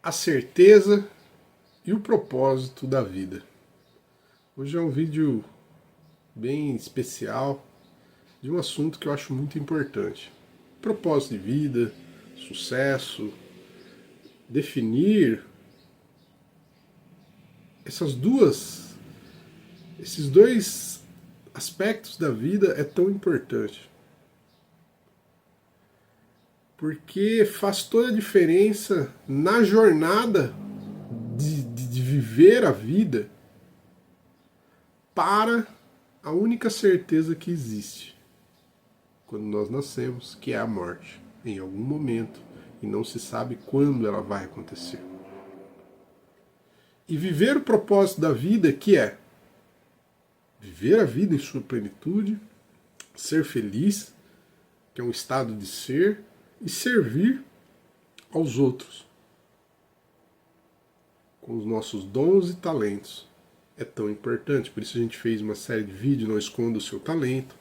A certeza e o propósito da vida. Hoje é um vídeo bem especial de um assunto que eu acho muito importante. Propósito de vida, sucesso, definir esses dois aspectos da vida é tão importante. Porque faz toda a diferença na jornada de viver a vida para a única certeza que existe quando nós nascemos, que é a morte, em algum momento, e não se sabe quando ela vai acontecer. E viver o propósito da vida, que é viver a vida em sua plenitude, ser feliz, que é um estado de ser, e servir aos outros com os nossos dons e talentos. É tão importante, por isso a gente fez uma série de vídeos, Não Esconda o Seu Talento.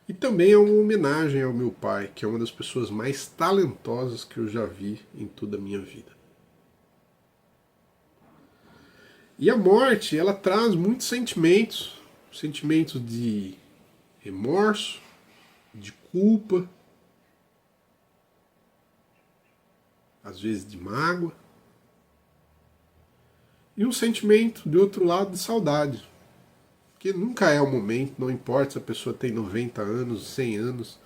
E também é uma homenagem ao meu pai, que é uma das pessoas mais talentosas que eu já vi em toda a minha vida. E a morte, ela traz muitos sentimentos, sentimentos de remorso, de culpa, às vezes de mágoa, e um sentimento, de outro lado, de saudade. Porque nunca é o momento, não importa se a pessoa tem 90 anos, 100 anos,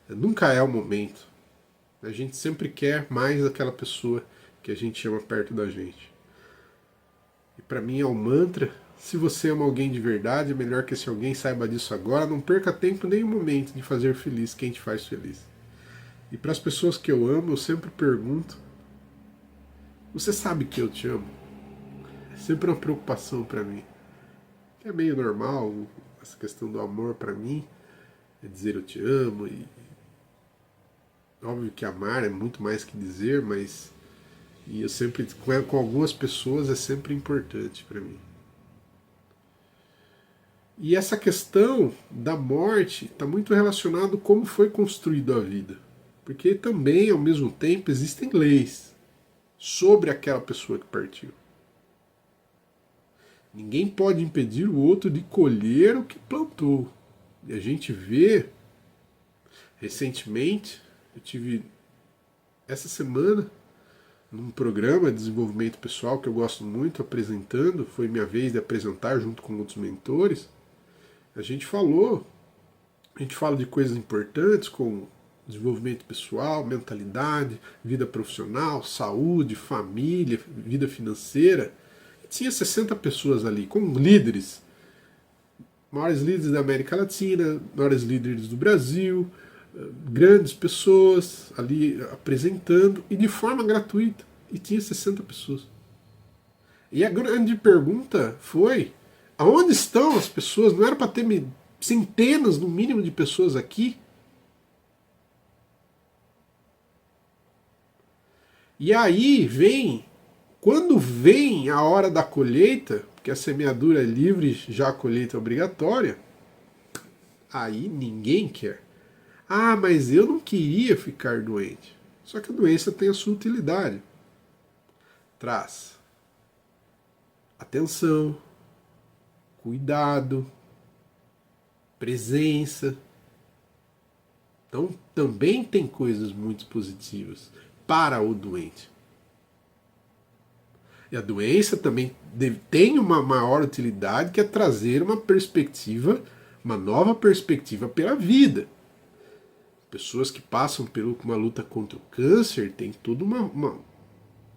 nunca é o momento. A gente sempre quer mais daquela pessoa que a gente ama perto da gente. E para mim é um mantra: se você ama alguém de verdade, é melhor que esse alguém saiba disso agora, não perca tempo nem um momento de fazer feliz quem te faz feliz. E para as pessoas que eu amo, eu sempre pergunto: você sabe que eu te amo? É sempre uma preocupação para mim. É meio normal essa questão do amor para mim, é dizer eu te amo, e óbvio que amar é muito mais que dizer, mas e eu sempre com algumas pessoas é sempre importante para mim. E essa questão da morte está muito relacionado com como foi construída a vida. Porque também, ao mesmo tempo, existem leis sobre aquela pessoa que partiu. Ninguém pode impedir o outro de colher o que plantou. E a gente vê, recentemente, eu tive essa semana num programa de desenvolvimento pessoal que eu gosto muito, apresentando, foi minha vez de apresentar junto com outros mentores. A gente fala de coisas importantes como desenvolvimento pessoal, mentalidade, vida profissional, saúde, família, vida financeira. E tinha 60 pessoas ali, com líderes, maiores líderes da América Latina, maiores líderes do Brasil, grandes pessoas ali apresentando, e de forma gratuita. E tinha 60 pessoas. E a grande pergunta foi: aonde estão as pessoas? Não era para ter centenas, no mínimo, de pessoas aqui? E aí quando vem a hora da colheita, porque a semeadura é livre, já a colheita é obrigatória, aí ninguém quer. Ah, mas eu não queria ficar doente. Só que a doença tem a sua utilidade. Traz atenção, cuidado, presença. Então também tem coisas muito positivas para o doente. E a doença também tem uma maior utilidade, que é trazer uma perspectiva, uma nova perspectiva pela vida. Pessoas que passam por uma luta contra o câncer têm toda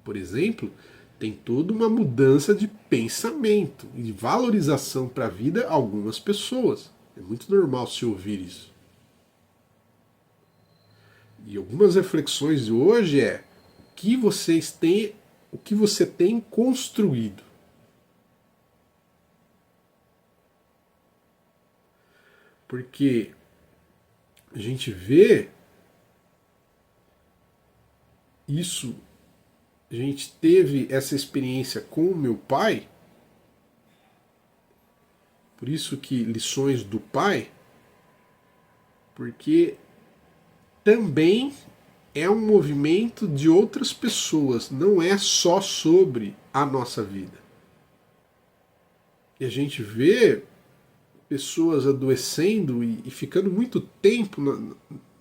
por exemplo, tem toda uma mudança de pensamento e de valorização para a vida algumas pessoas. É muito normal se ouvir isso. E algumas reflexões de hoje é o que você tem construído. Porque a gente vê isso, a gente teve essa experiência com o meu pai, por isso que lições do pai, porque também é um movimento de outras pessoas, não é só sobre a nossa vida. E a gente vê pessoas adoecendo e ficando muito tempo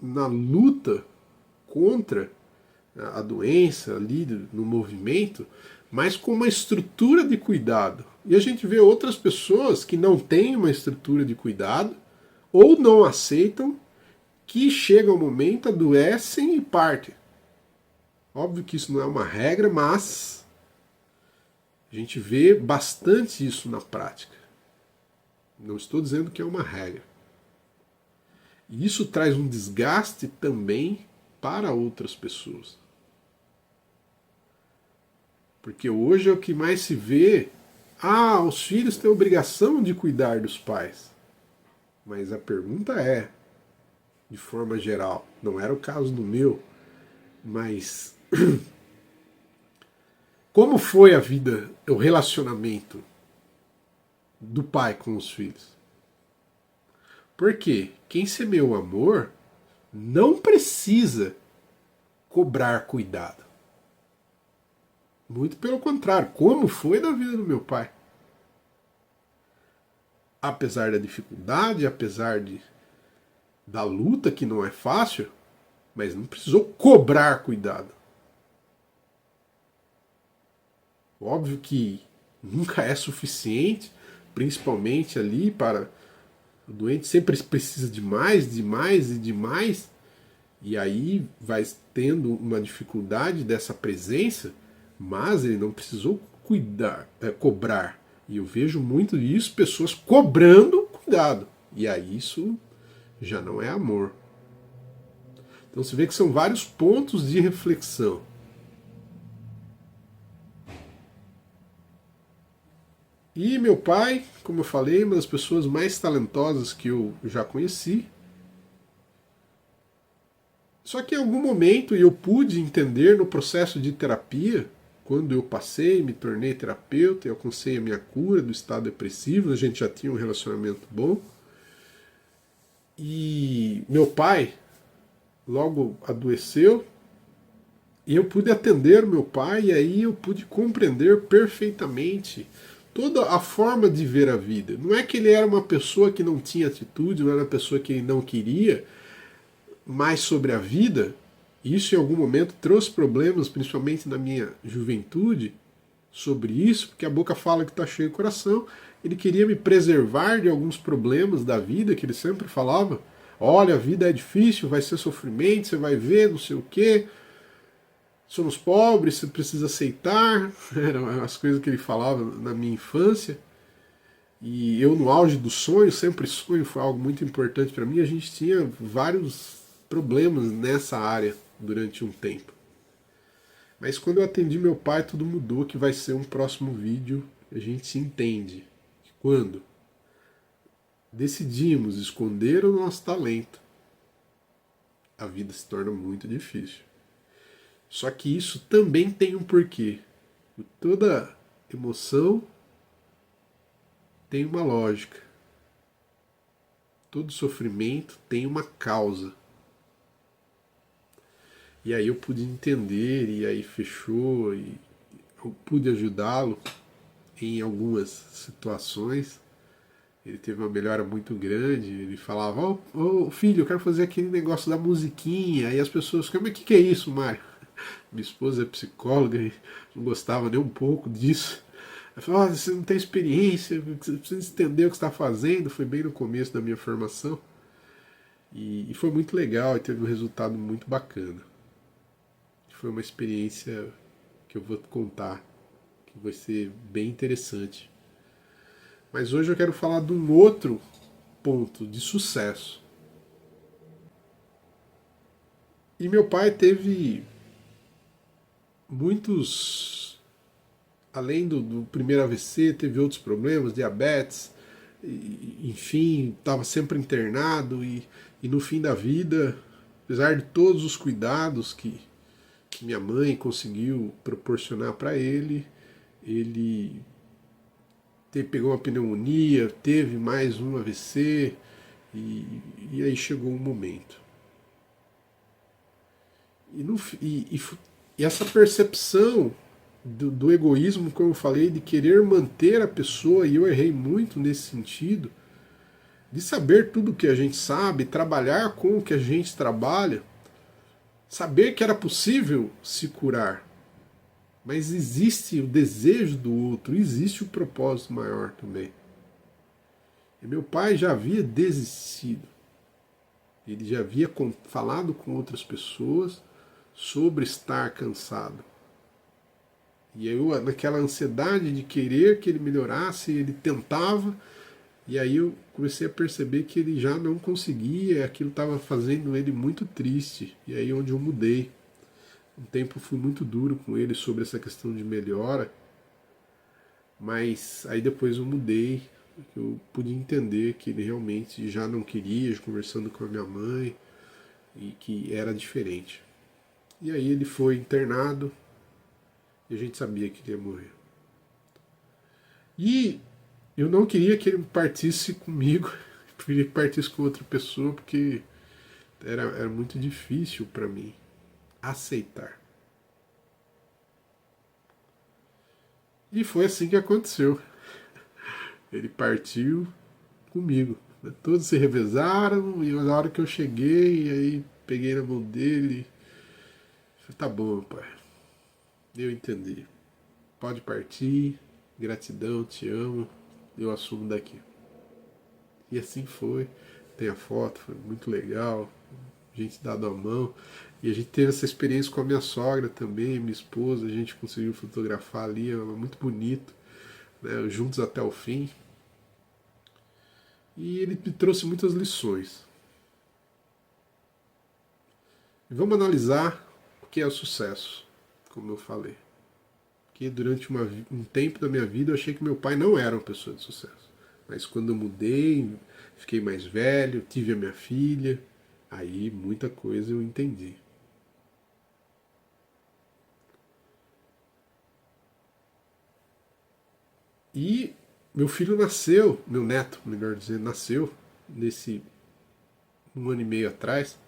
na luta contra a doença ali no movimento, mas com uma estrutura de cuidado. E a gente vê outras pessoas que não têm uma estrutura de cuidado ou não aceitam, que chega o momento, adoecem e partem. Óbvio que isso não é uma regra, mas a gente vê bastante isso na prática. Não estou dizendo que é uma regra. E isso traz um desgaste também para outras pessoas. Porque hoje é o que mais se vê. Ah, os filhos têm obrigação de cuidar dos pais. Mas a pergunta é, de forma geral, não era o caso do meu, mas como foi a vida, o relacionamento do pai com os filhos? Porque quem semeou amor não precisa cobrar cuidado. Muito pelo contrário, como foi na vida do meu pai. Apesar da dificuldade, apesar da luta, que não é fácil, mas não precisou cobrar cuidado. Óbvio que nunca é suficiente, principalmente ali para o doente sempre precisa de mais, de mais e de mais, e aí vai tendo uma dificuldade dessa presença, mas ele não precisou cobrar. E eu vejo muito isso, pessoas cobrando cuidado. E aí isso já não é amor. Então você vê que são vários pontos de reflexão. E meu pai, como eu falei, uma das pessoas mais talentosas que eu já conheci. Só que em algum momento eu pude entender no processo de terapia, quando eu passei, me tornei terapeuta, eu alcancei a minha cura do estado depressivo, a gente já tinha um relacionamento bom. E meu pai logo adoeceu, e eu pude atender meu pai, e aí eu pude compreender perfeitamente toda a forma de ver a vida. Não é que ele era uma pessoa que não tinha atitude, não era uma pessoa que ele não queria mais sobre a vida. Isso em algum momento trouxe problemas, principalmente na minha juventude, sobre isso, porque a boca fala que está cheio o coração. Ele queria me preservar de alguns problemas da vida, que ele sempre falava. Olha, a vida é difícil, vai ser sofrimento, você vai ver, não sei o quê. Somos pobres, você precisa aceitar. Eram as coisas que ele falava na minha infância. E eu, no auge do sonho, sempre sonho foi algo muito importante para mim. A gente tinha vários problemas nessa área durante um tempo. Mas quando eu atendi meu pai, tudo mudou, que vai ser um próximo vídeo. A gente se entende. Quando decidimos esconder o nosso talento, a vida se torna muito difícil. Só que isso também tem um porquê. Toda emoção tem uma lógica. Todo sofrimento tem uma causa. E aí eu pude entender, e aí fechou, e eu pude ajudá-lo em algumas situações. Ele teve uma melhora muito grande. Ele falava: Ô filho, eu quero fazer aquele negócio da musiquinha. E as pessoas ficam: mas o que é isso, Mário? Minha esposa é psicóloga e não gostava nem um pouco disso. Ela falou: você não tem experiência, você precisa entender o que está fazendo. Foi bem no começo da minha formação. E foi muito legal e teve um resultado muito bacana. Foi uma experiência que eu vou contar, que vai ser bem interessante. Mas hoje eu quero falar de um outro ponto de sucesso. E meu pai teve muitos, além do primeiro AVC, teve outros problemas, diabetes, enfim, estava sempre internado e no fim da vida, apesar de todos os cuidados que minha mãe conseguiu proporcionar para ele pegou uma pneumonia, teve mais um AVC e aí chegou um momento. E, não, e essa percepção do egoísmo, como eu falei, de querer manter a pessoa, e eu errei muito nesse sentido, de saber tudo o que a gente sabe, trabalhar com o que a gente trabalha, saber que era possível se curar, mas existe o desejo do outro, existe o propósito maior também. E meu pai já havia desistido, ele já havia falado com outras pessoas sobre estar cansado. E eu, naquela ansiedade de querer que ele melhorasse, ele tentava, e aí eu comecei a perceber que ele já não conseguia, aquilo estava fazendo ele muito triste. E aí onde eu mudei. Um tempo eu fui muito duro com ele sobre essa questão de melhora, mas aí depois eu mudei, eu pude entender que ele realmente já não queria, conversando com a minha mãe, e que era diferente. E aí ele foi internado e a gente sabia que ele ia morrer. E eu não queria que ele partisse comigo, eu queria que partisse com outra pessoa, porque era muito difícil para mim aceitar. E foi assim que aconteceu. Ele partiu comigo. Todos se revezaram, e na hora que eu cheguei, aí peguei na mão dele, falei, tá bom, pai, eu entendi. Pode partir, gratidão, te amo, eu assumo daqui. E assim foi. Tem a foto, foi muito legal, a gente dado a mão. E a gente teve essa experiência com a minha sogra também, minha esposa, a gente conseguiu fotografar ali, é muito bonito, né, juntos até o fim. E ele me trouxe muitas lições. E vamos analisar o que é o sucesso, como eu falei. Porque durante um tempo da minha vida eu achei que meu pai não era uma pessoa de sucesso. Mas quando eu mudei, fiquei mais velho, tive a minha filha, aí muita coisa eu entendi. E meu filho nasceu, meu neto, melhor dizendo, nasceu nesse um ano e meio atrás.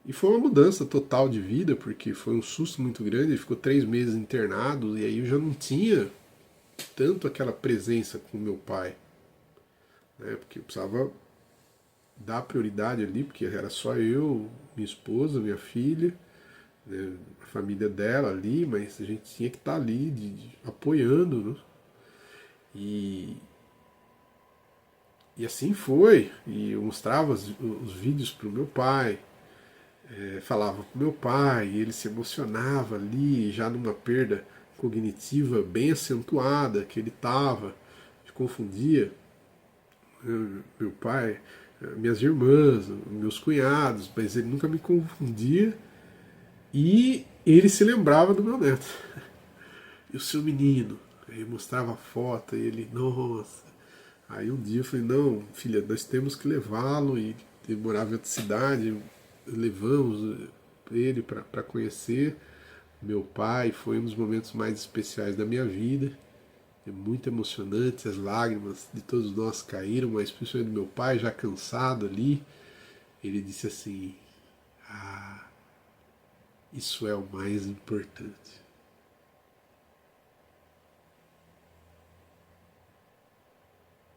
E foi uma mudança total de vida, porque foi um susto muito grande. Ele ficou 3 meses internado, e aí eu já não tinha tanto aquela presença com meu pai, né? Porque eu precisava dar prioridade ali, porque era só eu, minha esposa, minha filha, né? A família dela ali, mas a gente tinha que estar ali apoiando, né? E, e assim foi. E eu mostrava os vídeos para o meu pai, falava com meu pai, e ele se emocionava ali, já numa perda cognitiva bem acentuada que ele estava, confundia meu pai, minhas irmãs, meus cunhados, mas ele nunca me confundia e ele se lembrava do meu neto. E o seu menino? Aí eu mostrava a foto e ele, nossa. Aí um dia eu falei, não, filha, nós temos que levá-lo, e ele morava em outra cidade, levamos ele para conhecer meu pai, foi um dos momentos mais especiais da minha vida. É muito emocionante, as lágrimas de todos nós caíram, mas principalmente do meu pai, já cansado ali, ele disse assim: ah, isso é o mais importante.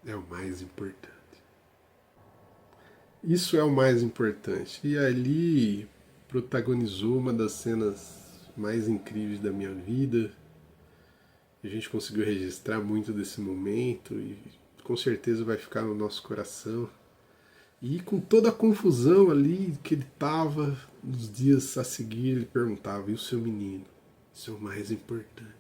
É o mais importante. Isso é o mais importante. E ali protagonizou uma das cenas mais incríveis da minha vida. A gente conseguiu registrar muito desse momento e com certeza vai ficar no nosso coração. E com toda a confusão ali que ele estava, nos dias a seguir, ele perguntava: e o seu menino? Isso é o mais importante.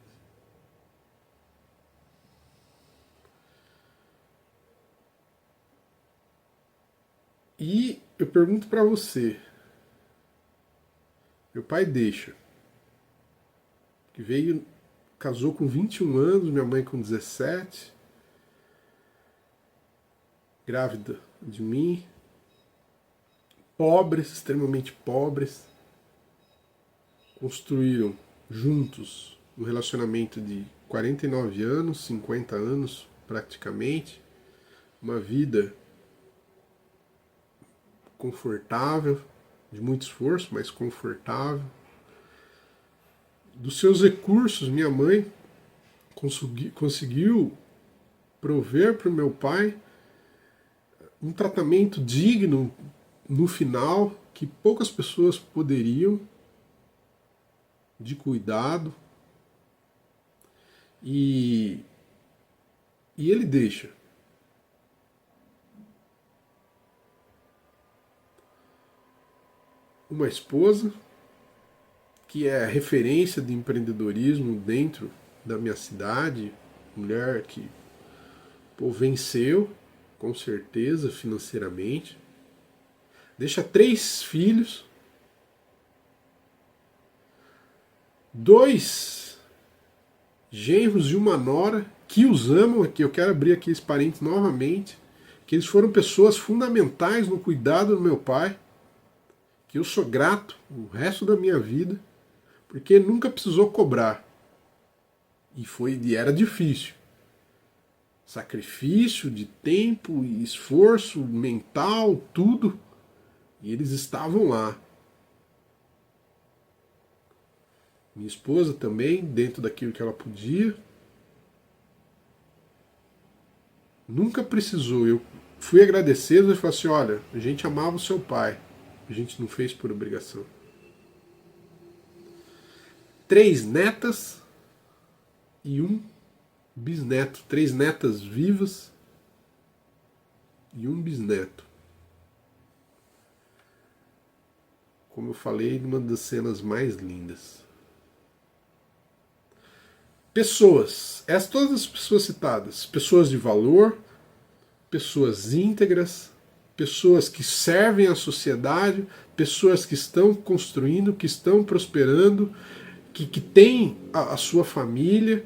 E eu pergunto para você: meu pai deixa, que veio, casou com 21 anos, minha mãe com 17, grávida de mim, pobres, extremamente pobres, construíram juntos um relacionamento de 49 anos, 50 anos praticamente, uma vida confortável, de muito esforço, mas confortável. Dos seus recursos, minha mãe conseguiu prover para o meu pai um tratamento digno no final, que poucas pessoas poderiam, de cuidado, e ele deixa. Uma esposa que é referência de empreendedorismo dentro da minha cidade, mulher que venceu, com certeza, financeiramente. Deixa 3 filhos, 2 genros e uma nora que os amam, que eu quero abrir aqui esse parênteses novamente, que eles foram pessoas fundamentais no cuidado do meu pai, que eu sou grato o resto da minha vida, porque nunca precisou cobrar. E era difícil. Sacrifício de tempo e esforço mental, tudo. E eles estavam lá. Minha esposa também, dentro daquilo que ela podia. Nunca precisou. Eu fui agradecido e falei assim, olha, a gente amava o seu pai. A gente não fez por obrigação. 3 netas e 1 bisneto. 3 netas vivas e 1 bisneto. Como eu falei, uma das cenas mais lindas. Pessoas. Todas as pessoas citadas. Pessoas de valor, pessoas íntegras, pessoas que servem à sociedade, pessoas que estão construindo, que estão prosperando, que têm a sua família,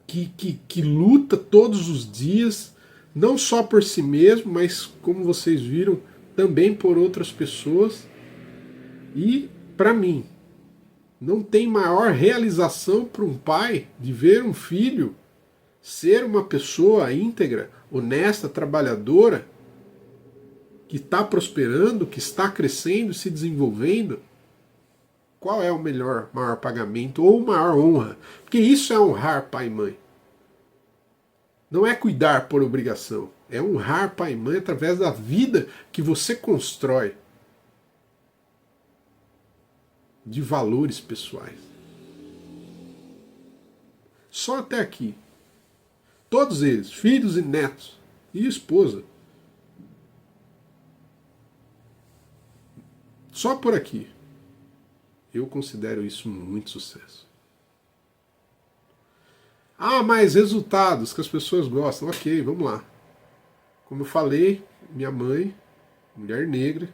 que luta todos os dias, não só por si mesmo, mas, como vocês viram, também por outras pessoas. E, para mim, não tem maior realização para um pai de ver um filho ser uma pessoa íntegra, honesta, trabalhadora, que está prosperando, que está crescendo, se desenvolvendo. Qual é o maior pagamento ou maior honra? Porque isso é honrar pai e mãe. Não é cuidar por obrigação. É honrar pai e mãe através da vida que você constrói de valores pessoais. Só até aqui. Todos eles, filhos e netos, e esposa. Só por aqui. Eu considero isso muito sucesso. Ah, mas resultados que as pessoas gostam. Ok, vamos lá. Como eu falei, minha mãe, mulher negra,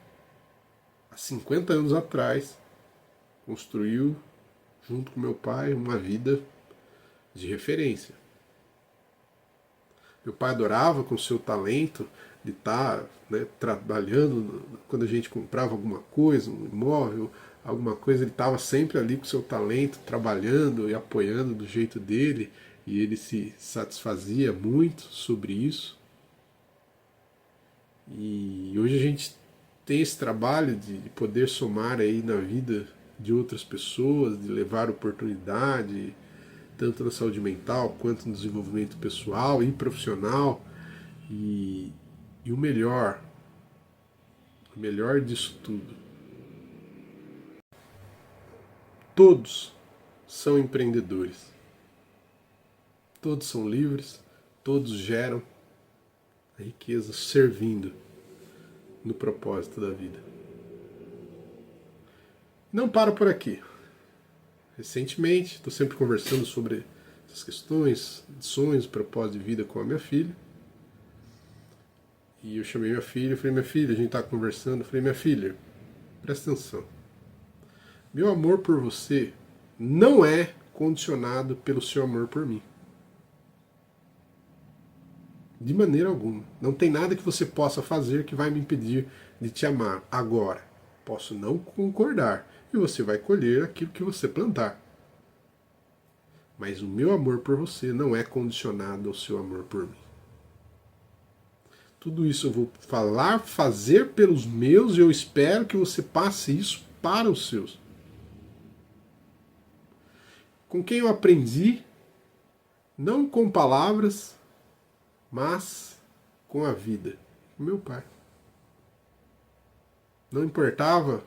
há 50 anos atrás, construiu, junto com meu pai, uma vida de referência. Meu pai adorava, com seu talento, de estar, né, trabalhando, quando a gente comprava alguma coisa, um imóvel, alguma coisa, ele estava sempre ali com seu talento, trabalhando e apoiando do jeito dele, e ele se satisfazia muito sobre isso. E hoje a gente tem esse trabalho de poder somar aí na vida de outras pessoas, de levar oportunidade, tanto na saúde mental quanto no desenvolvimento pessoal e profissional. E o melhor disso tudo, todos são empreendedores. Todos são livres, todos geram a riqueza servindo no propósito da vida. Não paro por aqui. Recentemente, estou sempre conversando sobre essas questões, sonhos, propósito de vida com a minha filha. E eu chamei minha filha e falei, minha filha, a gente está conversando, eu falei, minha filha, presta atenção. Meu amor por você não é condicionado pelo seu amor por mim. De maneira alguma. Não tem nada que você possa fazer que vai me impedir de te amar. Agora, posso não concordar e você vai colher aquilo que você plantar. Mas o meu amor por você não é condicionado ao seu amor por mim. Tudo isso eu vou falar, fazer pelos meus, e eu espero que você passe isso para os seus. Com quem eu aprendi, não com palavras, mas com a vida. Meu pai. Não importava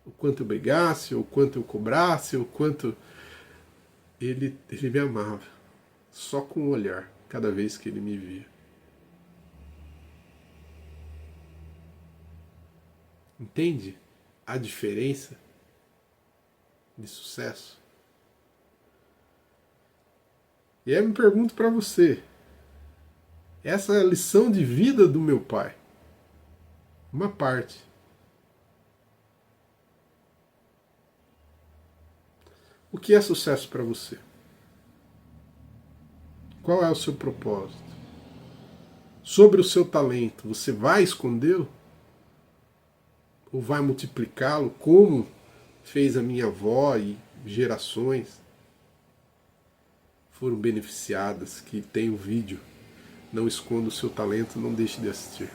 o quanto eu brigasse, ou o quanto eu cobrasse, ou o quanto ele me amava. Só com o olhar, cada vez que ele me via. Entende a diferença de sucesso? E aí eu me pergunto para você, essa é a lição de vida do meu pai. Uma parte. O que é sucesso para você? Qual é o seu propósito? Sobre o seu talento, você vai escondê-lo? Ou vai multiplicá-lo como fez a minha avó e gerações foram beneficiadas, que tem o vídeo. Não esconda o seu talento, não deixe de assistir.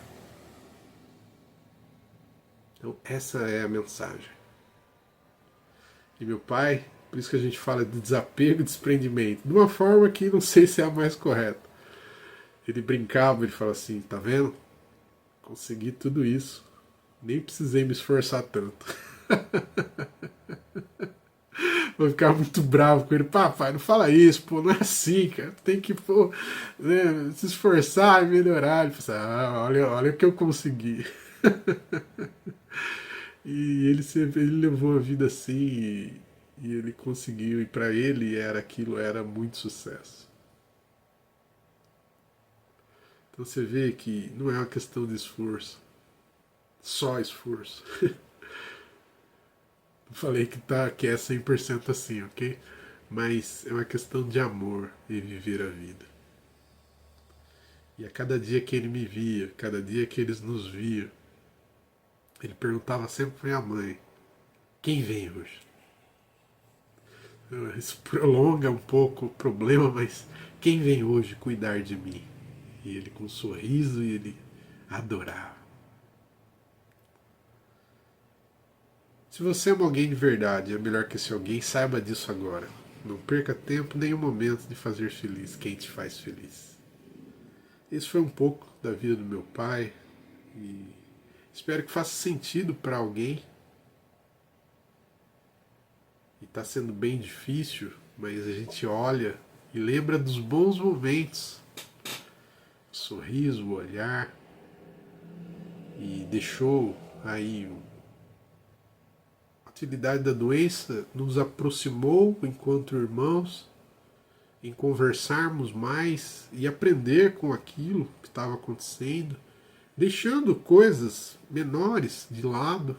Então essa é a mensagem. E meu pai, por isso que a gente fala de desapego e desprendimento, de uma forma que não sei se é a mais correta. Ele brincava, ele falava assim, tá vendo? Consegui tudo isso, nem precisei me esforçar tanto. Vou ficar muito bravo com ele. Papai, não fala isso, pô, não é assim, cara. Tem que, pô, né, se esforçar e melhorar. Ele falou assim, olha o que eu consegui. E ele sempre ele levou a vida assim e ele conseguiu. E para ele era aquilo, era muito sucesso. Então você vê que não é uma questão de esforço, só esforço. Não falei que é 100% assim, ok? Mas é uma questão de amor e viver a vida. E a cada dia que ele me via, cada dia que eles nos viam, ele perguntava sempre para minha mãe: quem vem hoje? Isso prolonga um pouco o problema, mas quem vem hoje cuidar de mim? E ele com um sorriso e ele adorava. Se você ama alguém de verdade, é melhor que esse alguém, saiba disso agora. Não perca tempo nem um momento de fazer feliz quem te faz feliz. Esse foi um pouco da vida do meu pai e espero que faça sentido para alguém. E está sendo bem difícil, mas a gente olha e lembra dos bons momentos. O sorriso, o olhar. E deixou aí a atividade da doença nos aproximou enquanto irmãos, em conversarmos mais e aprender com aquilo que estava acontecendo, deixando coisas menores de lado,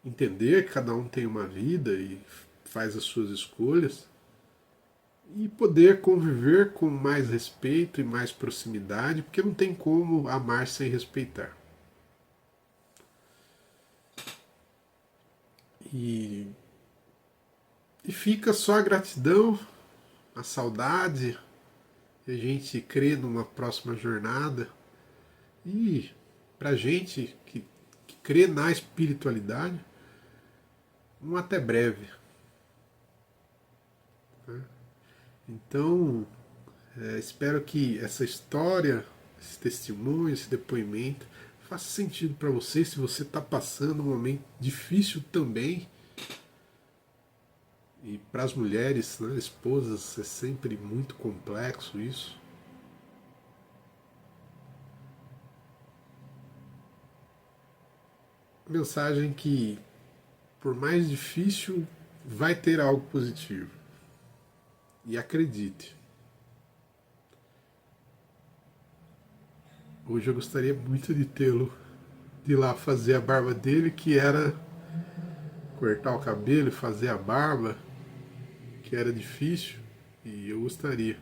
entender que cada um tem uma vida e faz as suas escolhas, e poder conviver com mais respeito e mais proximidade, porque não tem como amar sem respeitar. E fica só a gratidão, a saudade, e a gente crê numa próxima jornada. E pra gente que crê na espiritualidade, um até breve. Né? Então, espero que essa história, esse testemunho, esse depoimento faça sentido para você se você está passando um momento difícil também. E para as mulheres, né, esposas, é sempre muito complexo isso. Mensagem que, por mais difícil, vai ter algo positivo. E acredite. Hoje eu gostaria muito de tê-lo, de ir lá fazer a barba dele, que era cortar o cabelo e fazer a barba, que era difícil, e eu gostaria.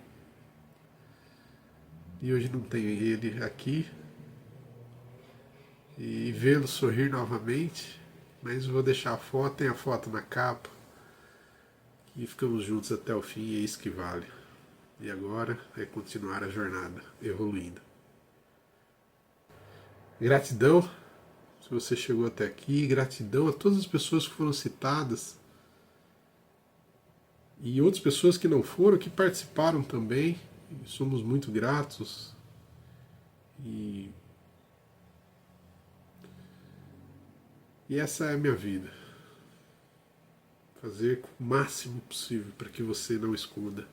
E hoje não tenho ele aqui, e vê-lo sorrir novamente, mas vou deixar a foto, tem a foto na capa, e ficamos juntos até o fim, e é isso que vale. E agora é continuar a jornada, evoluindo. Gratidão se você chegou até aqui, gratidão a todas as pessoas que foram citadas e outras pessoas que não foram, que participaram também. E somos muito gratos. E essa é a minha vida. Fazer o máximo possível para que você não esconda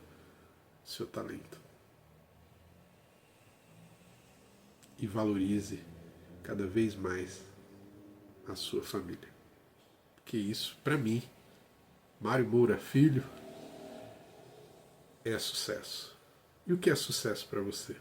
seu talento. E valorize cada vez mais a sua família. Porque isso, para mim, Mário Moura Filho, é sucesso. E o que é sucesso para você?